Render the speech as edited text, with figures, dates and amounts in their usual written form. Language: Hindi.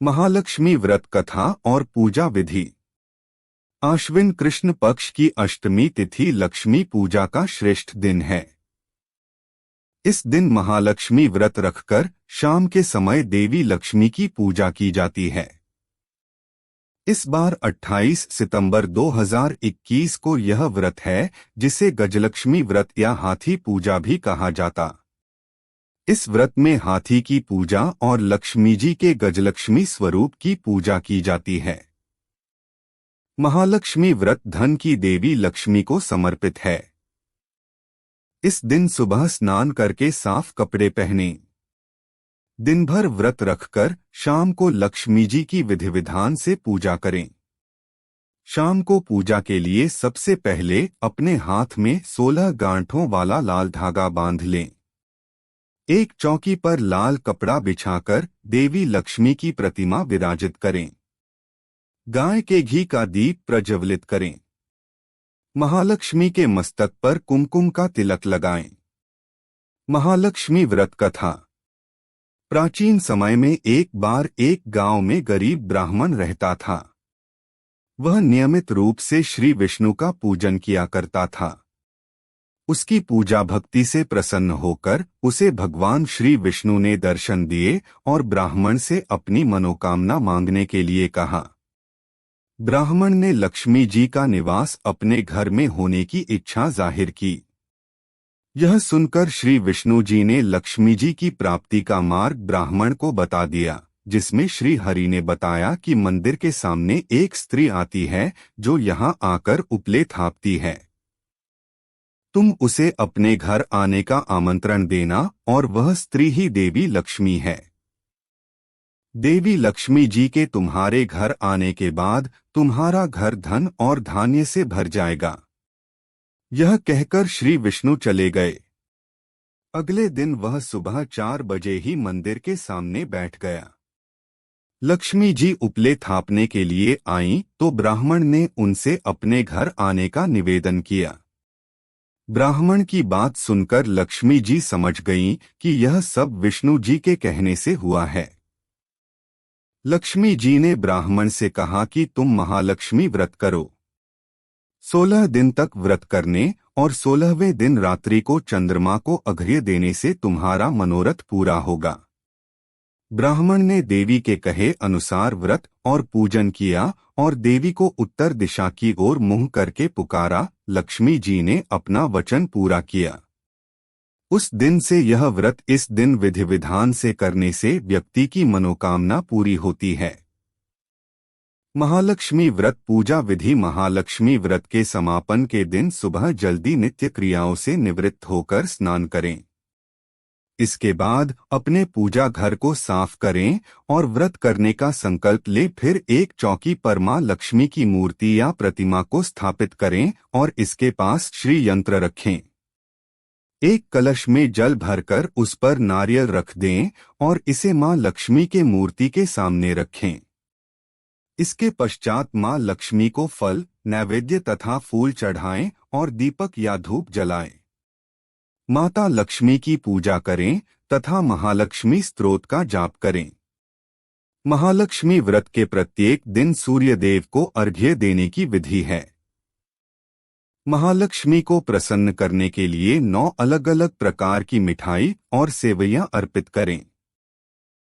महालक्ष्मी व्रत कथा और पूजा विधि। आश्विन कृष्ण पक्ष की अष्टमी तिथि लक्ष्मी पूजा का श्रेष्ठ दिन है। इस दिन महालक्ष्मी व्रत रखकर शाम के समय देवी लक्ष्मी की पूजा की जाती है। इस बार 28 सितंबर 2021 को यह व्रत है, जिसे गजलक्ष्मी व्रत या हाथी पूजा भी कहा जाता। इस व्रत में हाथी की पूजा और लक्ष्मी जी के गजलक्ष्मी स्वरूप की पूजा की जाती है। महालक्ष्मी व्रत धन की देवी लक्ष्मी को समर्पित है। इस दिन सुबह स्नान करके साफ कपड़े पहनें। दिन भर व्रत रखकर शाम को लक्ष्मी जी की विधि विधान से पूजा करें। शाम को पूजा के लिए सबसे पहले अपने हाथ में 16 गांठों वाला लाल धागा बांध लें। एक चौकी पर लाल कपड़ा बिछाकर देवी लक्ष्मी की प्रतिमा विराजित करें। गाय के घी का दीप प्रज्वलित करें। महालक्ष्मी के मस्तक पर कुमकुम का तिलक लगाएं। महालक्ष्मी व्रत कथा। प्राचीन समय में एक बार एक गांव में गरीब ब्राह्मण रहता था। वह नियमित रूप से श्री विष्णु का पूजन किया करता था। उसकी पूजा भक्ति से प्रसन्न होकर उसे भगवान श्री विष्णु ने दर्शन दिए और ब्राह्मण से अपनी मनोकामना मांगने के लिए कहा। ब्राह्मण ने लक्ष्मी जी का निवास अपने घर में होने की इच्छा जाहिर की। यह सुनकर श्री विष्णु जी ने लक्ष्मी जी की प्राप्ति का मार्ग ब्राह्मण को बता दिया, जिसमें श्री हरि ने बताया कि मंदिर के सामने एक स्त्री आती है जो यहाँ आकर उपले थापती है। तुम उसे अपने घर आने का आमंत्रण देना और वह स्त्री ही देवी लक्ष्मी है। देवी लक्ष्मी जी के तुम्हारे घर आने के बाद तुम्हारा घर धन और धान्य से भर जाएगा। यह कहकर श्री विष्णु चले गए। अगले दिन वह सुबह 4 बजे ही मंदिर के सामने बैठ गया। लक्ष्मी जी उपले थापने के लिए आईं तो ब्राह्मण ने उनसे अपने घर आने का निवेदन किया। ब्राह्मण की बात सुनकर लक्ष्मी जी समझ गईं कि यह सब विष्णु जी के कहने से हुआ है। लक्ष्मी जी ने ब्राह्मण से कहा कि तुम महालक्ष्मी व्रत करो। 16 दिन तक व्रत करने और 16वें दिन रात्रि को चंद्रमा को अर्घ्य देने से तुम्हारा मनोरथ पूरा होगा। ब्राह्मण ने देवी के कहे अनुसार व्रत और पूजन किया और देवी को उत्तर दिशा की ओर मुंह करके पुकारा। लक्ष्मी जी ने अपना वचन पूरा किया। उस दिन से यह व्रत इस दिन विधि विधान से करने से व्यक्ति की मनोकामना पूरी होती है। महालक्ष्मी व्रत पूजा विधि। महालक्ष्मी व्रत के समापन के दिन सुबह जल्दी नित्य क्रियाओं से निवृत्त होकर स्नान करें। इसके बाद अपने पूजा घर को साफ करें और व्रत करने का संकल्प ले। फिर एक चौकी पर मां लक्ष्मी की मूर्ति या प्रतिमा को स्थापित करें और इसके पास श्री यंत्र रखें। एक कलश में जल भरकर उस पर नारियल रख दें और इसे मां लक्ष्मी के मूर्ति के सामने रखें। इसके पश्चात मां लक्ष्मी को फल, नैवेद्य तथा फूल चढ़ाएं और दीपक या धूप जलाएं। माता लक्ष्मी की पूजा करें तथा महालक्ष्मी स्तोत्र का जाप करें। महालक्ष्मी व्रत के प्रत्येक दिन सूर्य देव को अर्घ्य देने की विधि है। महालक्ष्मी को प्रसन्न करने के लिए 9 अलग अलग प्रकार की मिठाई और सेवइयां अर्पित करें।